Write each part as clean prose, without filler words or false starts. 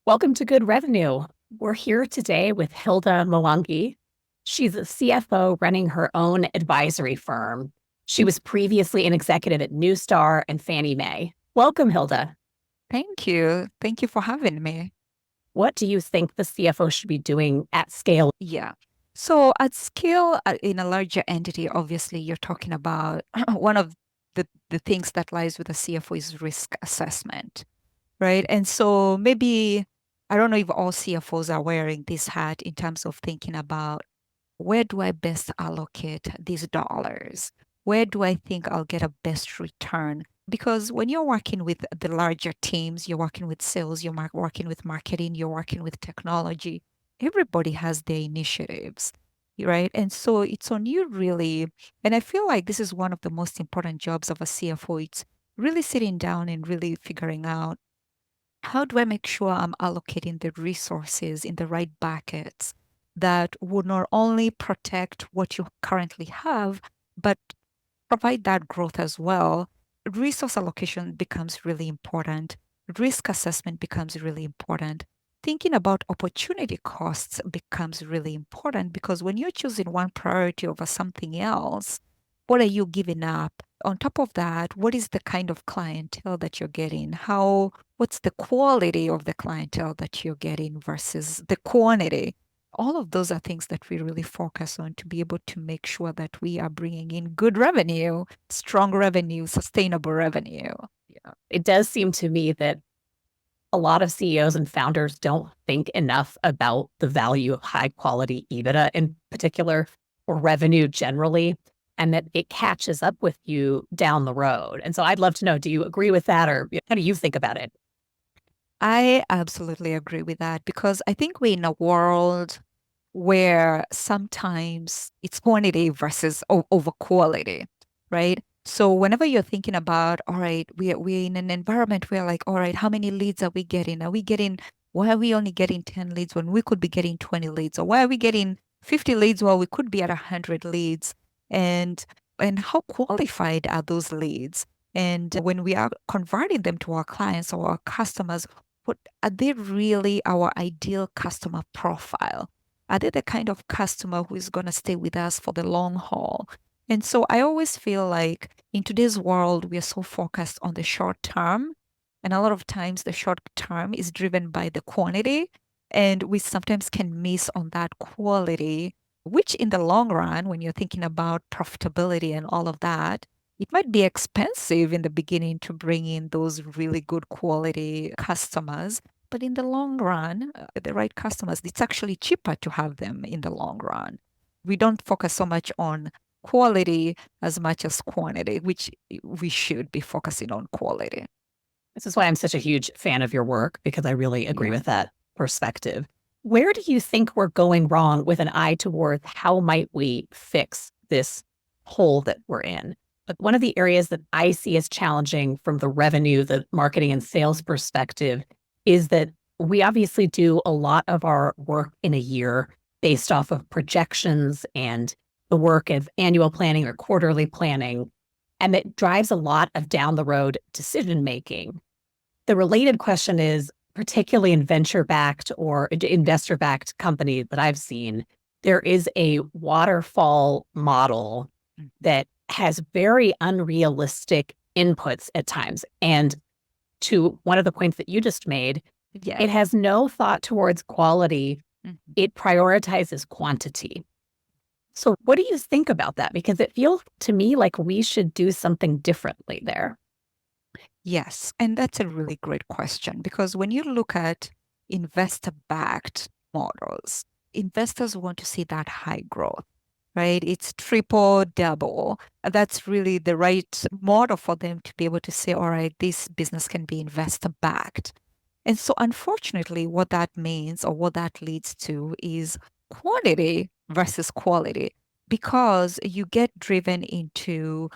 Welcome to Good Revenue. We're here today with Hilda Mwangi. She's a CFO running her own advisory firm. She was previously an executive at Newstar and Fannie Mae. Welcome, Hilda. Thank you. Thank you for having me. What do you think the CFO should be doing at scale? Yeah. So at scale, in a larger entity, obviously you're talking about one of the things that lies with a CFO is risk assessment, right? And so maybe, I don't know if all CFOs are wearing this hat in terms of thinking about where do I best allocate these dollars? Where do I think I'll get a best return? Because when you're working with the larger teams, you're working with sales, you're working with marketing, you're working with technology, everybody has their initiatives, right? And so it's on you really. And I feel like this is one of the most important jobs of a CFO. It's really sitting down and really figuring out how do I make sure I'm allocating the resources in the right buckets that would not only protect what you currently have, but provide that growth as well. Resource allocation becomes really important. Risk assessment becomes really important. Thinking about opportunity costs becomes really important because when you're choosing one priority over something else, what are you giving up? On top of that, what is the kind of clientele that you're getting? What's the quality of the clientele that you're getting versus the quantity? All of those are things that we really focus on to be able to make sure that we are bringing in good revenue, strong revenue, sustainable revenue. Yeah. It does seem to me that a lot of CEOs and founders don't think enough about the value of high quality EBITDA in particular, or revenue generally, and that it catches up with you down the road. And so I'd love to know, do you agree with that, or how do you think about it? I absolutely agree with that because I think we're in a world where sometimes it's quantity versus over quality, right? So whenever you're thinking about, all right, we're in an environment where like, all right, how many leads are we getting? Why are we only getting 10 leads when we could be getting 20 leads? Or why are we getting 50 leads while we could be at 100 leads? And and how qualified are those leads? And when we are converting them to our clients or our customers, what are they really our ideal customer profile? Are they the kind of customer who is going to stay with us for the long haul? And so I always feel like in today's world, we are so focused on the short term. And a lot of times the short term is driven by the quantity. And we sometimes can miss on that quality, which in the long run, when you're thinking about profitability and all of that, it might be expensive in the beginning to bring in those really good quality customers. But in the long run, the right customers, it's actually cheaper to have them in the long run. We don't focus so much on quality as much as quantity, which we should be focusing on quality. This is why I'm such a huge fan of your work, because I really agree Yeah. with that perspective. Where do you think we're going wrong with an eye towards how might we fix this hole that we're in? But one of the areas that I see as challenging from the revenue, the marketing and sales perspective is that we obviously do a lot of our work in a year based off of projections and the work of annual planning or quarterly planning. And that drives a lot of down the road decision making. The related question is, particularly in venture-backed or investor-backed companies that I've seen, there is a waterfall model that has very unrealistic inputs at times. And to one of the points that you just made, Yeah. it has no thought towards quality. Mhm. It prioritizes quantity. So what do you think about that? Because it feels to me like we should do something differently there. Yes. And that's a really great question because when you look at investor backed models, investors want to see that high growth, right? It's triple, double. That's really the right model for them to be able to say, all right, this business can be investor backed. And so, unfortunately, what that means or what that leads to is quantity versus quality because you get driven into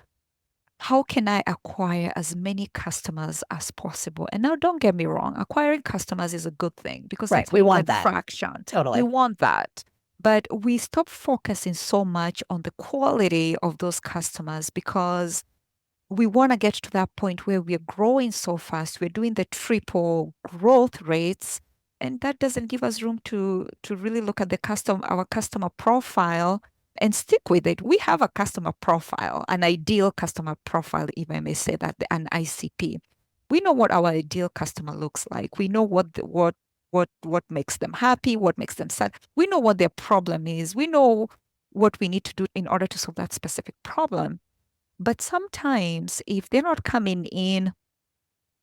how can I acquire as many customers as possible? And now, don't get me wrong, acquiring customers is a good thing because Right. it's We only a want that. fraction. We Totally. want that. But we stop focusing so much on the quality of those customers because we want to get to that point where we're growing so fast, we're doing the triple growth rates, and that doesn't give us room to really look at our customer profile and stick with it. We have a customer profile, an ideal customer profile, if I may say that, an ICP. We know what our ideal customer looks like. We know what makes them happy, what makes them sad. We know what their problem is. We know what we need to do in order to solve that specific problem. But sometimes if they're not coming in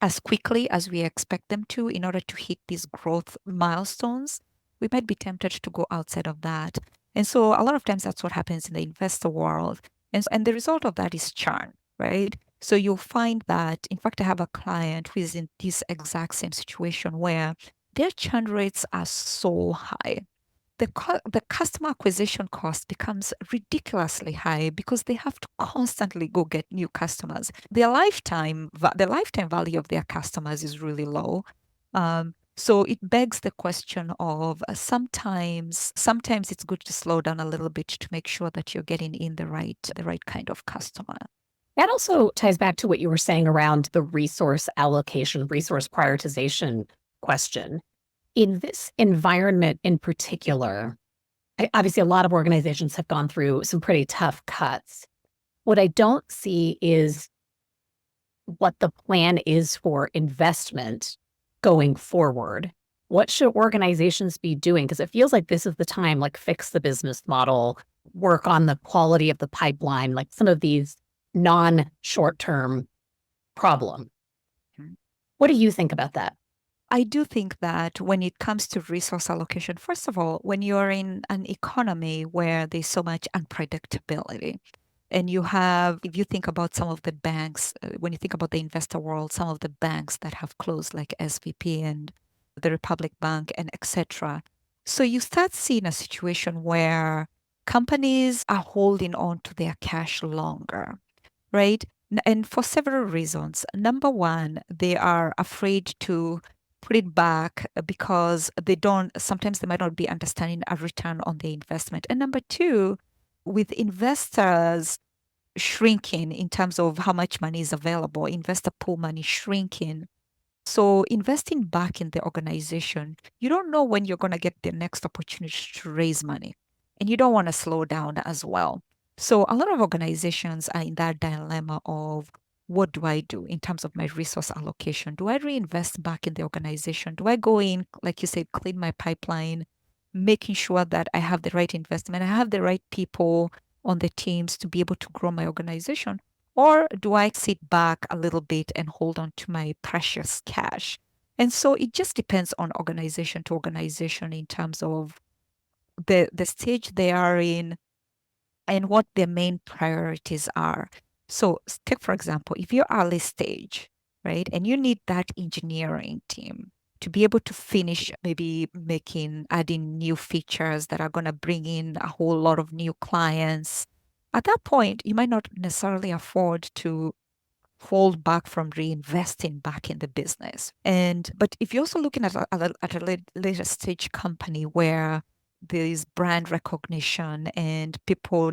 as quickly as we expect them to in order to hit these growth milestones, we might be tempted to go outside of that. And so a lot of times that's what happens in the investor world. And the result of that is churn, right? So you'll find that, in fact, I have a client who is in this exact same situation where their churn rates are so high. The customer acquisition cost becomes ridiculously high because they have to constantly go get new customers. The lifetime value of their customers is really low. So it begs the question of sometimes it's good to slow down a little bit to make sure that you're getting in the right kind of customer. That also ties back to what you were saying around the resource allocation, resource prioritization question. In this environment in particular, obviously a lot of organizations have gone through some pretty tough cuts. What I don't see is what the plan is for investment going forward. What should organizations be doing? Because it feels like this is the time, like fix the business model, work on the quality of the pipeline, like some of these non-short-term problem. What do you think about that? I do think that when it comes to resource allocation, first of all, when you're in an economy where there's so much unpredictability, and if you think about some of the banks, when you think about the investor world, some of the banks that have closed, like SVP and the Republic Bank and etc. So you start seeing a situation where companies are holding on to their cash longer, right? And for several reasons. Number one, they are afraid to put it back because sometimes they might not be understanding a return on the investment. And number two, with investors shrinking in terms of how much money is available, investor pool money shrinking. So investing back in the organization, you don't know when you're going to get the next opportunity to raise money. And you don't want to slow down as well. So a lot of organizations are in that dilemma of, what do I do in terms of my resource allocation? Do I reinvest back in the organization? Do I go in, like you said, clean my pipeline, making sure that I have the right investment, I have the right people on the teams to be able to grow my organization? Or do I sit back a little bit and hold on to my precious cash? And so it just depends on organization to organization in terms of the stage they are in and what their main priorities are. So take, for example, if you're early stage, right, and you need that engineering team to be able to finish maybe adding new features that are going to bring in a whole lot of new clients, at that point, you might not necessarily afford to hold back from reinvesting back in the business. But if you're also looking at a later stage company where there is brand recognition and people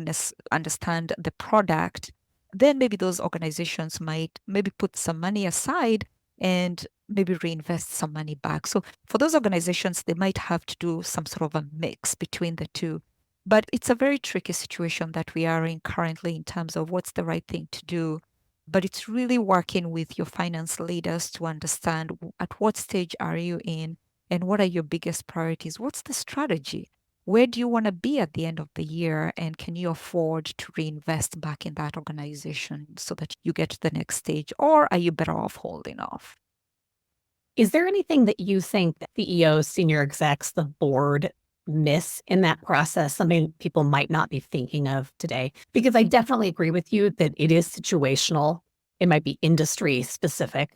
understand the product, then maybe those organizations might maybe put some money aside and maybe reinvest some money back. So for those organizations, they might have to do some sort of a mix between the two. But it's a very tricky situation that we are in currently in terms of what's the right thing to do. But it's really working with your finance leaders to understand at what stage are you in and what are your biggest priorities? What's the strategy? Where do you want to be at the end of the year? And can you afford to reinvest back in that organization so that you get to the next stage? Or are you better off holding off? Is there anything that you think that CEOs, senior execs, the board miss in that process? Something people might not be thinking of today? Because I definitely agree with you that it is situational. It might be industry specific.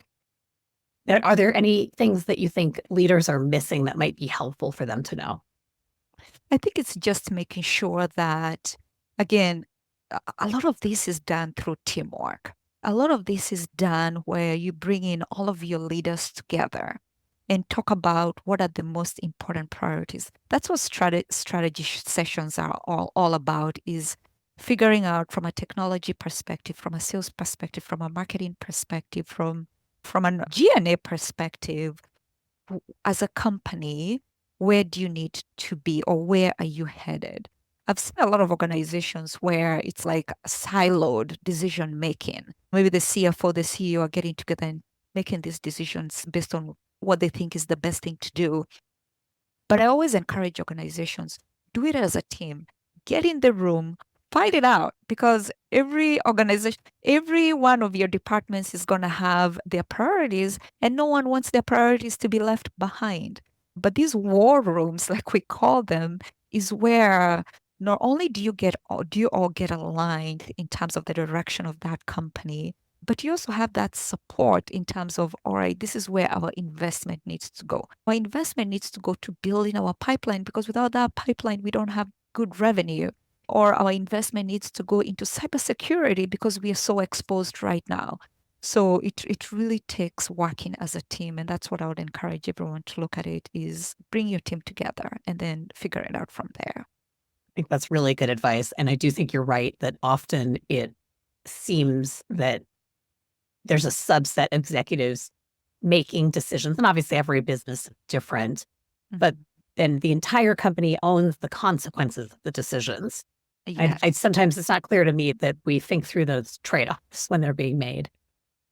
Are there any things that you think leaders are missing that might be helpful for them to know? I think it's just making sure that, again, a lot of this is done through teamwork. A lot of this is done where you bring in all of your leaders together and talk about what are the most important priorities. That's what strategy sessions are all about, is figuring out from a technology perspective, from a sales perspective, from a marketing perspective, from a G&A perspective, as a company, where do you need to be or where are you headed? I've seen a lot of organizations where it's like siloed decision making. Maybe the CFO, the CEO are getting together and making these decisions based on what they think is the best thing to do. But I always encourage organizations, do it as a team. Get in the room, fight it out, because every organization, every one of your departments is going to have their priorities, and no one wants their priorities to be left behind. But these war rooms, like we call them, is where not only do you all get aligned in terms of the direction of that company, but you also have that support in terms of, all right, this is where our investment needs to go. Our investment needs to go to building our pipeline, because without that pipeline, we don't have good revenue. Or our investment needs to go into cybersecurity because we are so exposed right now. So it really takes working as a team. And that's what I would encourage everyone to look at it, is bring your team together and then figure it out from there. I think that's really good advice. And I do think you're right that often it seems that there's a subset of executives making decisions. And obviously every business is different, but then the entire company owns the consequences of the decisions. Yes. Sometimes it's not clear to me that we think through those trade-offs when they're being made.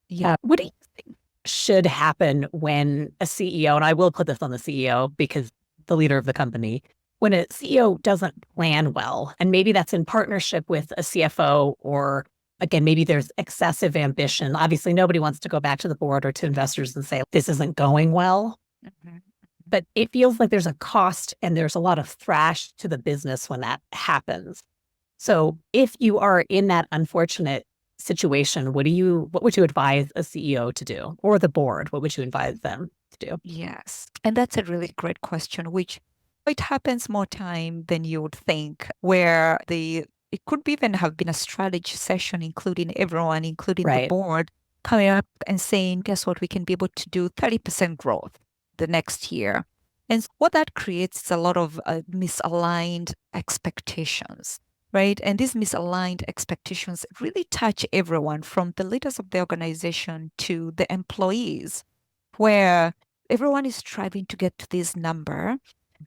Yeah. What do you think should happen when a CEO, and I will put this on the CEO because the leader of the company, when a CEO doesn't plan well, and maybe that's in partnership with a CFO, or again, maybe there's excessive ambition. Obviously, nobody wants to go back to the board or to investors and say, this isn't going well. But it feels like there's a cost and there's a lot of thrash to the business when that happens. So if you are in that unfortunate situation, what would you advise a CEO to do, or the board? What would you advise them to do? Yes. And that's a really great question, which it happens more time than you would think, where it could even have been a strategy session, including everyone, including the board, coming up and saying, guess what, we can be able to do 30% growth the next year. And what that creates is a lot of misaligned expectations, right? And these misaligned expectations really touch everyone, from the leaders of the organization to the employees, where everyone is striving to get to this number,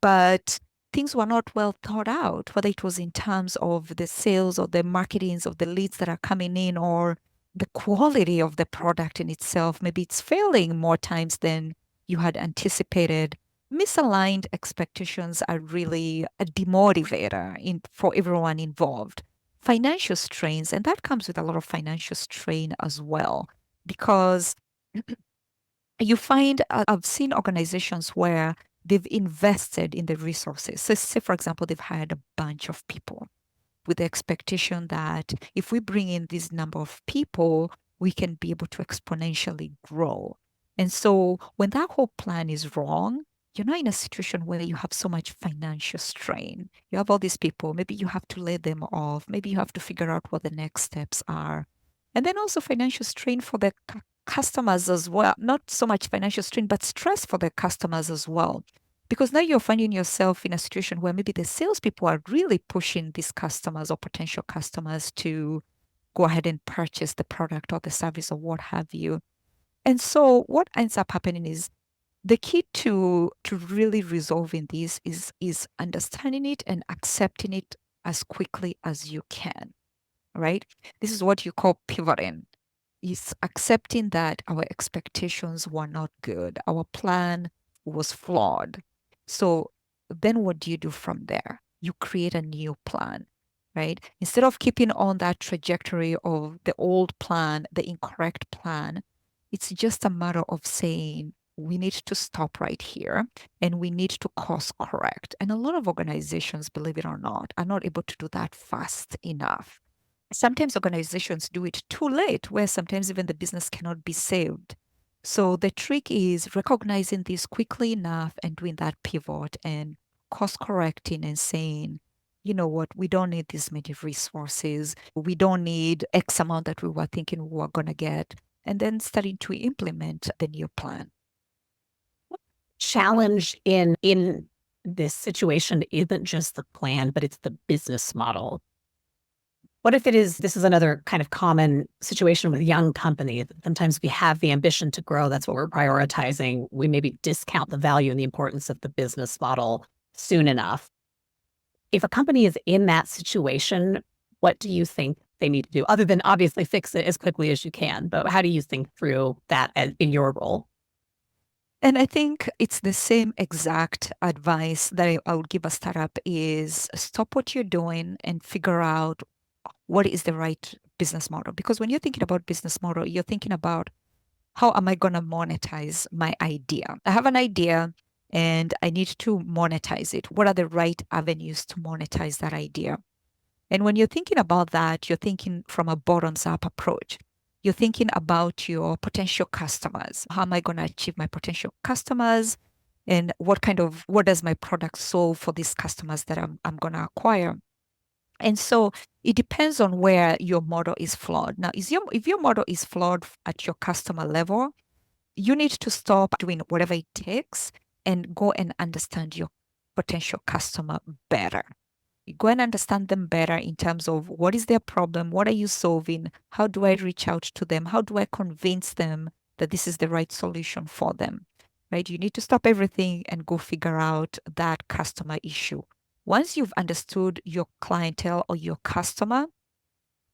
but things were not well thought out, whether it was in terms of the sales or the marketings of the leads that are coming in, or the quality of the product in itself. Maybe it's failing more times than you had anticipated. Misaligned expectations are really a demotivator for everyone involved. Financial strains, and that comes with a lot of financial strain as well, because you find, I've seen organizations where they've invested in the resources. So say, for example, they've hired a bunch of people with the expectation that if we bring in this number of people, we can be able to exponentially grow. And so when that whole plan is wrong, you're not in a situation where you have so much financial strain. You have all these people, maybe you have to lay them off, maybe you have to figure out what the next steps are. And then also financial strain for the customers as well. Not so much financial strain, but stress for the customers as well. Because now you're finding yourself in a situation where maybe the salespeople are really pushing these customers or potential customers to go ahead and purchase the product or the service or what have you. And so what ends up happening is, the key to really resolving this is understanding it and accepting it as quickly as you can, right? This is what you call pivoting. Is accepting that our expectations were not good. Our plan was flawed. So then what do you do from there? You create a new plan, right? Instead of keeping on that trajectory of the old plan, the incorrect plan, it's just a matter of saying, we need to stop right here and we need to course correct. And a lot of organizations, believe it or not, are not able to do that fast enough. Sometimes organizations do it too late, where sometimes even the business cannot be saved. So the trick is recognizing this quickly enough and doing that pivot and course correcting and saying, you know what, we don't need this many resources. We don't need X amount that we were thinking we were going to get. And then starting to implement the new plan. Challenge in this situation isn't just the plan, but it's the business model. What if this is another kind of common situation with young companies. Sometimes we have the ambition to grow. That's what we're prioritizing. We maybe discount the value and the importance of the business model soon enough. If a company is in that situation, what do you think they need to do other than obviously fix it as quickly as you can? But how do you think through that in your role? And I think it's the same exact advice that I would give a startup is stop what you're doing and figure out what is the right business model. Because when you're thinking about business model, you're thinking about how am I going to monetize my idea? I have an idea and I need to monetize it. What are the right avenues to monetize that idea? And when you're thinking about that, you're thinking from a bottoms up approach. You're thinking about your potential customers. How am I going to achieve my potential customers? And what does my product solve for these customers that I'm going to acquire? And so it depends on where your model is flawed. Now, if your model is flawed at your customer level, you need to stop doing whatever it takes and go and understand your potential customer better. You go and understand them better in terms of what is their problem, what are you solving, how do I reach out to them, how do I convince them that this is the right solution for them, right? You need to stop everything and go figure out that customer issue. Once you've understood your clientele or your customer,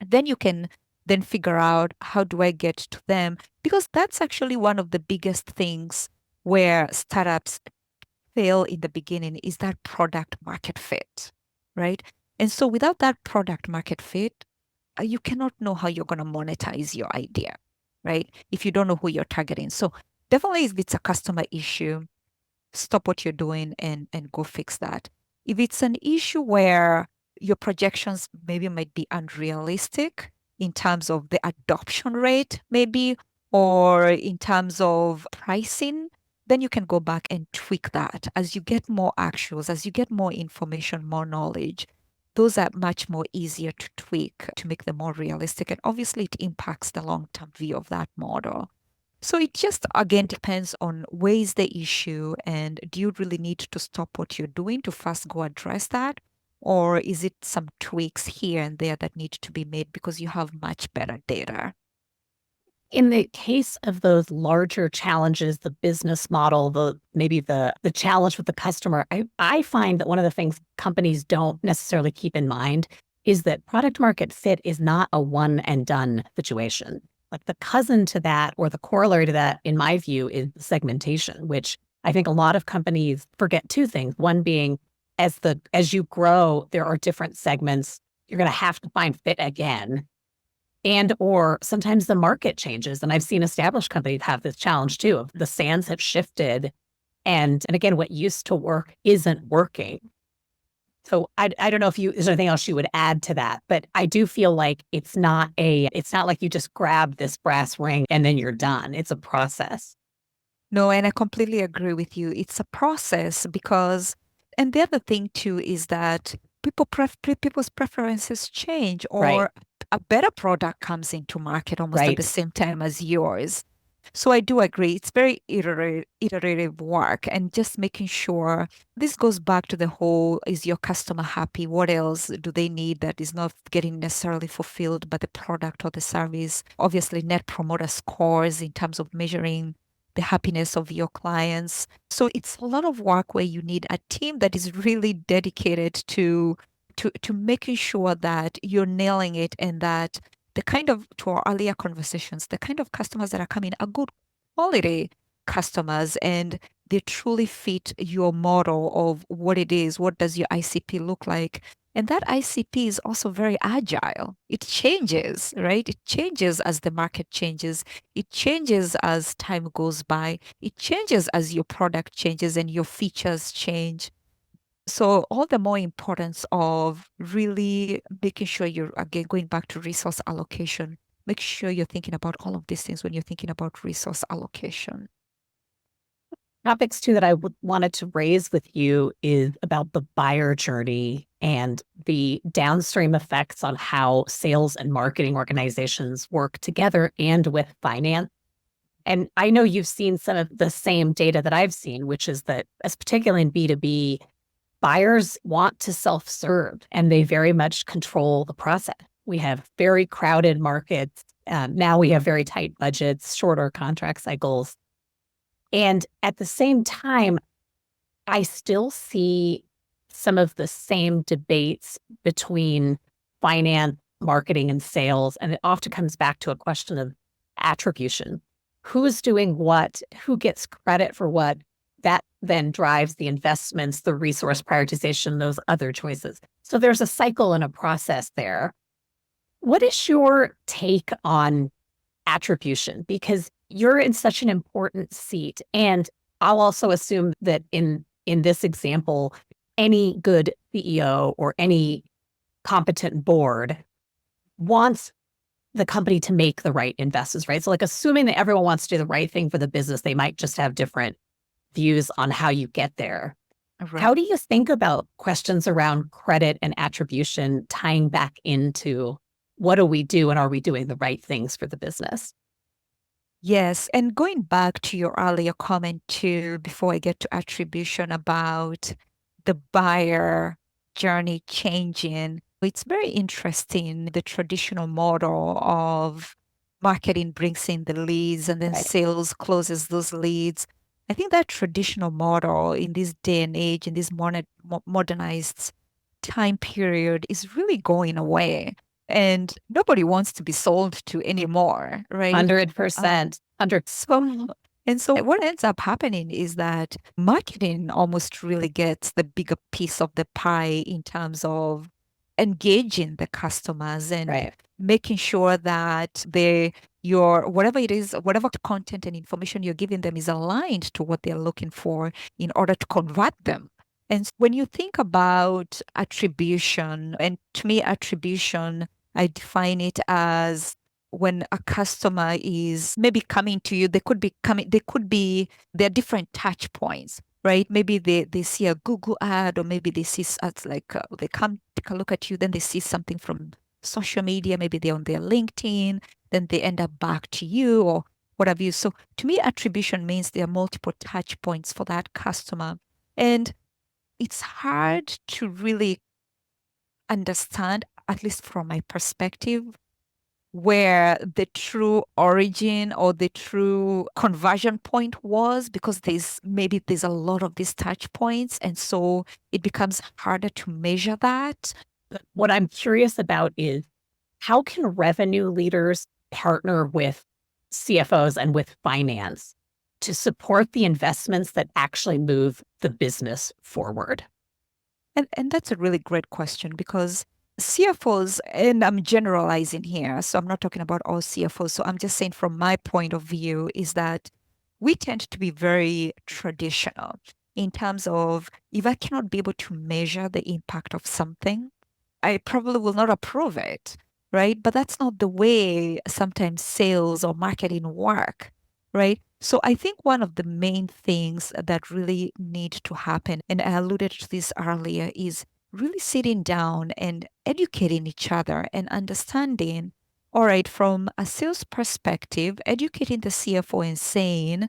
then you can then figure out how do I get to them, because that's actually one of the biggest things where startups fail in the beginning is that product market fit, right? And so without that product market fit, you cannot know how you're going to monetize your idea, right? If you don't know who you're targeting. So definitely if it's a customer issue, stop what you're doing and go fix that. If it's an issue where your projections maybe might be unrealistic in terms of the adoption rate, maybe, or in terms of pricing, then you can go back and tweak that. As you get more actuals, as you get more information, more knowledge, those are much more easier to tweak to make them more realistic. And obviously, it impacts the long term view of that model. So it just again depends on where is the issue and do you really need to stop what you're doing to first go address that? Or is it some tweaks here and there that need to be made because you have much better data? In the case of those larger challenges, the business model, maybe the challenge with the customer, I find that one of the things companies don't necessarily keep in mind is that product market fit is not a one and done situation. Like the cousin to that or the corollary to that, in my view, is segmentation, which I think a lot of companies forget two things. One being as you grow, there are different segments. You're going to have to find fit again. And or sometimes the market changes. And I've seen established companies have this challenge too of the sands have shifted. And again, what used to work isn't working. So I don't know if there's anything else you would add to that, but I do feel like it's not like you just grab this brass ring and then you're done. It's a process. No, and I completely agree with you. It's a process because, and the other thing too is that people's preferences change, Right. or a better product comes into market almost at the Right. same time as yours. So I do agree. It's very iterative work and just making sure this goes back to the whole, is your customer happy? What else do they need that is not getting necessarily fulfilled by the product or the service? Obviously, net promoter scores in terms of measuring the happiness of your clients. So it's a lot of work where you need a team that is really dedicated to making sure that you're nailing it and that to our earlier conversations, the kind of customers that are coming are good quality customers and they truly fit your model of what it is. What does your ICP look like? And that ICP is also very agile. It changes, right? It changes as the market changes. It changes as time goes by. It changes as your product changes and your features change. So all the more importance of really making sure you're, again, going back to resource allocation, make sure you're thinking about all of these things when you're thinking about resource allocation. Topics too that I wanted to raise with you is about the buyer journey and the downstream effects on how sales and marketing organizations work together and with finance. And I know you've seen some of the same data that I've seen, which is that, as particularly in B2B, buyers want to self-serve and they very much control the process. We have very crowded markets. Now we have very tight budgets, shorter contract cycles. And at the same time, I still see some of the same debates between finance, marketing, and sales. And it often comes back to a question of attribution. Who's doing what? Who gets credit for what? That then drives the investments, the resource prioritization, those other choices. So there's a cycle and a process there. What is your take on attribution? Because you're in such an important seat. And I'll also assume that in this example, any good CEO or any competent board wants the company to make the right investments, right? So like assuming that everyone wants to do the right thing for the business, they might just have different views on how you get there. Right. How do you think about questions around credit and attribution tying back into what do we do and are we doing the right things for the business? Yes. And going back to your earlier comment too, before I get to attribution about the buyer journey changing, it's very interesting. The traditional model of marketing brings in the leads and then Right. sales closes those leads. I think that traditional model in this day and age, in this modernized time period, is really going away. And nobody wants to be sold to anymore, right? 100%. 100. So what ends up happening is that marketing almost really gets the bigger piece of the pie in terms of engaging the customers and Right. making sure that whatever it is, whatever content and information you're giving them is aligned to what they're looking for in order to convert them. And when you think about attribution, and to me, attribution, I define it as when a customer is maybe coming to you, there are different touch points, right? Maybe they see a Google ad, or maybe they see ads like they come take a look at you, then they see something from social media, maybe they're on their LinkedIn, then they end up back to you or what have you. So to me, attribution means there are multiple touch points for that customer. And it's hard to really understand, at least from my perspective, where the true origin or the true conversion point was, because there's a lot of these touch points. And so it becomes harder to measure that. What I'm curious about is how can revenue leaders partner with CFOs and with finance to support the investments that actually move the business forward? And that's a really great question, because CFOs, and I'm generalizing here, so I'm not talking about all CFOs. So I'm just saying from my point of view is that we tend to be very traditional in terms of, if I cannot be able to measure the impact of something, I probably will not approve it, right? But that's not the way sometimes sales or marketing work, right? So I think one of the main things that really need to happen, and I alluded to this earlier, is really sitting down and educating each other and understanding, all right, from a sales perspective, educating the CFO and saying,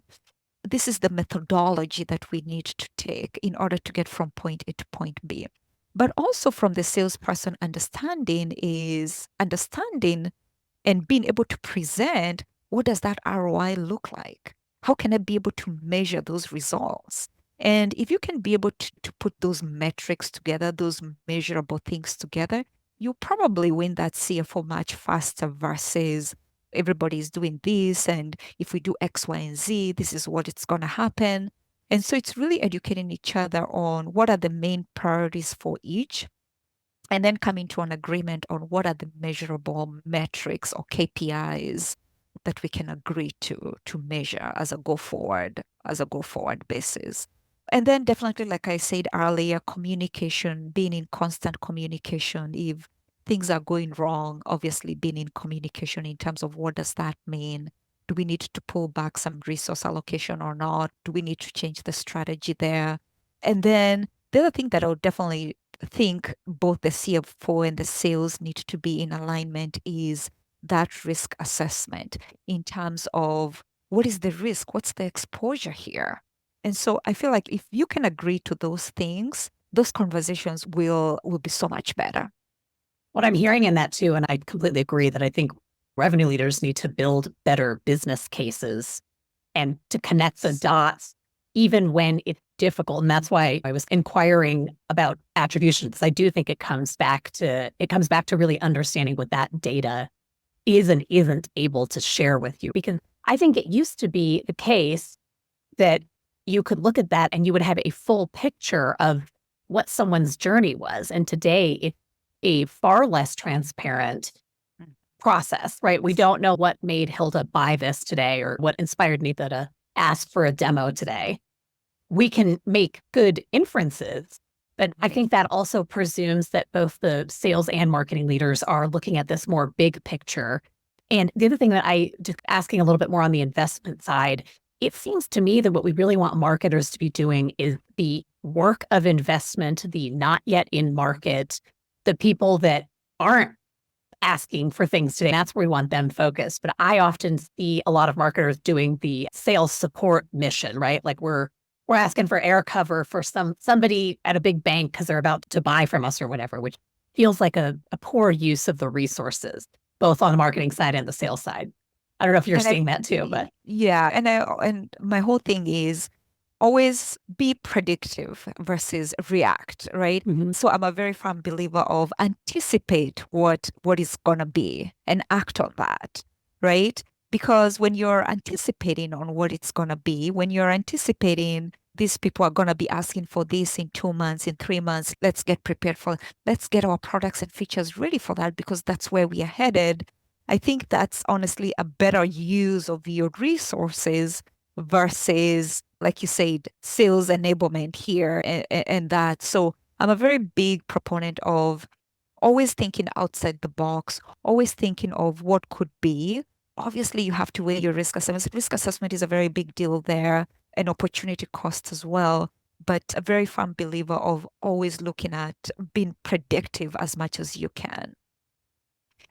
this is the methodology that we need to take in order to get from point A to point B. But also from the salesperson, understanding and being able to present, what does that ROI look like? How can I be able to measure those results? And if you can be able to put those metrics together, those measurable things together, you probably win that CFO much faster versus everybody's doing this. And if we do X, Y, and Z, this is what it's going to happen. And so it's really educating each other on what are the main priorities for each, and then coming to an agreement on what are the measurable metrics or KPIs that we can agree to measure as a go forward basis. And then definitely, like I said earlier, communication, being in constant communication. If things are going wrong, obviously being in communication in terms of what does that mean? Do we need to pull back some resource allocation or not? Do we need to change the strategy there? And then the other thing that I would definitely think both the CFO and the sales need to be in alignment is that risk assessment in terms of what is the risk? What's the exposure here? And so I feel like if you can agree to those things, those conversations will be so much better. What I'm hearing in that too, and I completely agree that I think revenue leaders need to build better business cases and to connect the dots, even when it's difficult. And that's why I was inquiring about attribution, because I do think it comes back to really understanding what that data is and isn't able to share with you. Because I think it used to be the case that you could look at that and you would have a full picture of what someone's journey was. And today it's a far less transparent process, right? We don't know what made Hilda buy this today or what inspired Neeta to ask for a demo today. We can make good inferences, but I think that also presumes that both the sales and marketing leaders are looking at this more big picture. And the other thing that just asking a little bit more on the investment side, it seems to me that what we really want marketers to be doing is the work of investment, the not yet in market, the people that aren't asking for things today. That's where we want them focused. But I often see a lot of marketers doing the sales support mission, right? Like we're asking for air cover for somebody at a big bank because they're about to buy from us or whatever, which feels like a poor use of the resources, both on the marketing side and the sales side. I don't know if you're seeing that too, but yeah, and my whole thing is always be predictive versus react, right? So I'm a very firm believer of anticipate what is gonna be and act on that, right? Because when you're anticipating on what it's gonna be, when you're anticipating these people are gonna be asking for this in 2 months, in 3 months, let's get prepared let's get our products and features ready for that because that's where we are headed. I think that's honestly a better use of your resources versus, like you said, sales enablement here and that. So I'm a very big proponent of always thinking outside the box, always thinking of what could be. Obviously, you have to weigh your risk assessment. Risk assessment is a very big deal there, and opportunity costs as well. But a very firm believer of always looking at being predictive as much as you can.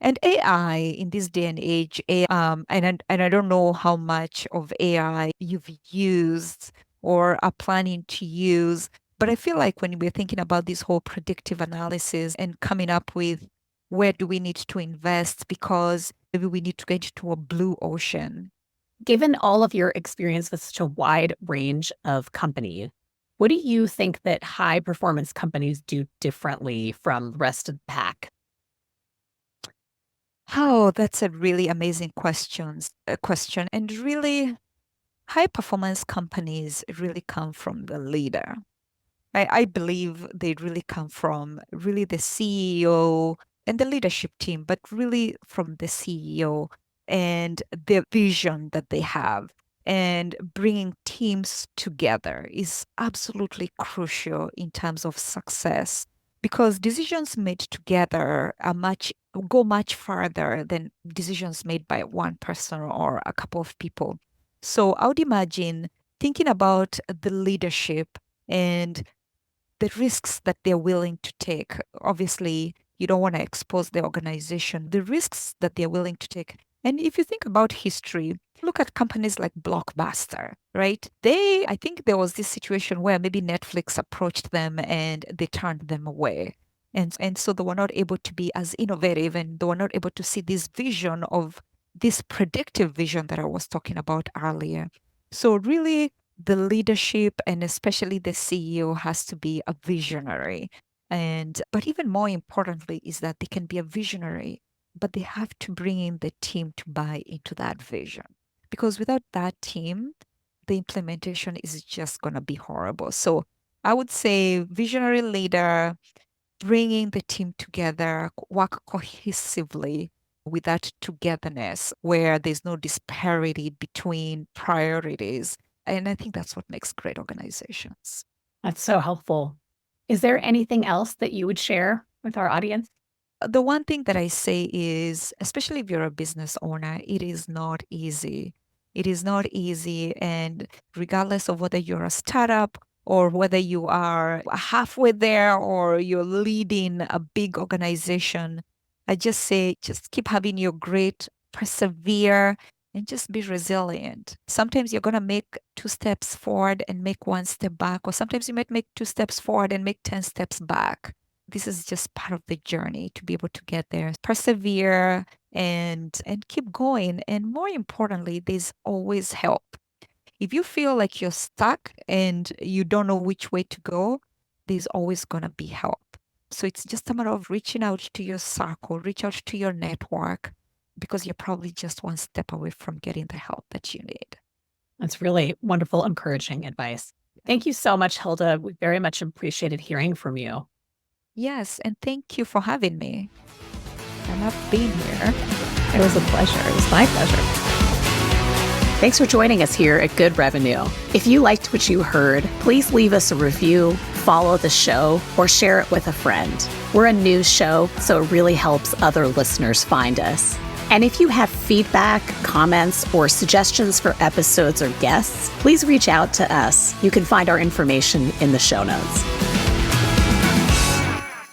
And AI in this day and age, and I don't know how much of AI you've used or are planning to use, but I feel like when we're thinking about this whole predictive analysis and coming up with where do we need to invest because maybe we need to get into a blue ocean. given all of your experience with such a wide range of companies, what do you think that high performance companies do differently from the rest of the pack? Oh, that's a really amazing question. And really, high performance companies really come from the leader. I believe they really come from really the CEO and the leadership team, but really from the CEO and the vision that they have. And bringing teams together is absolutely crucial in terms of success because decisions made together go much farther than decisions made by one person or a couple of people. So I would imagine thinking about the leadership and the risks that they're willing to take. Obviously, you don't want to expose the organization, the risks that they're willing to take. And if you think about history, look at companies like Blockbuster, right? I think there was this situation where maybe Netflix approached them and they turned them away. And so they were not able to be as innovative and they were not able to see this vision of this predictive vision that I was talking about earlier. So really, the leadership and especially the CEO has to be a visionary. But even more importantly is that they can be a visionary, but they have to bring in the team to buy into that vision. Because without that team, the implementation is just going to be horrible. So I would say visionary leader, bringing the team together, work cohesively with that togetherness where there's no disparity between priorities. And I think that's what makes great organizations. That's so helpful. Is there anything else that you would share with our audience? The one thing that I say is, especially if you're a business owner, it is not easy. It is not easy. And regardless of whether you're a startup or whether you are halfway there or you're leading a big organization, I just say, just keep having your grit, persevere, and just be resilient. Sometimes you're going to make 2 steps forward and make 1 step back, or sometimes you might make 2 steps forward and make 10 steps back. this is just part of the journey to be able to get there. Persevere and keep going. And more importantly, there's always help. If you feel like you're stuck and you don't know which way to go, there's always going to be help. So it's just a matter of reaching out to your circle, reach out to your network, because you're probably just one step away from getting the help that you need. That's really wonderful, encouraging advice. Thank you so much, Hilda. We very much appreciated hearing from you. Yes, and thank you for having me. I love being here. It was a pleasure. It was my pleasure. Thanks for joining us here at Good Revenue. If you liked what you heard, please leave us a review, follow the show, or share it with a friend. We're a news show, so it really helps other listeners find us. And if you have feedback, comments, or suggestions for episodes or guests, please reach out to us. You can find our information in the show notes.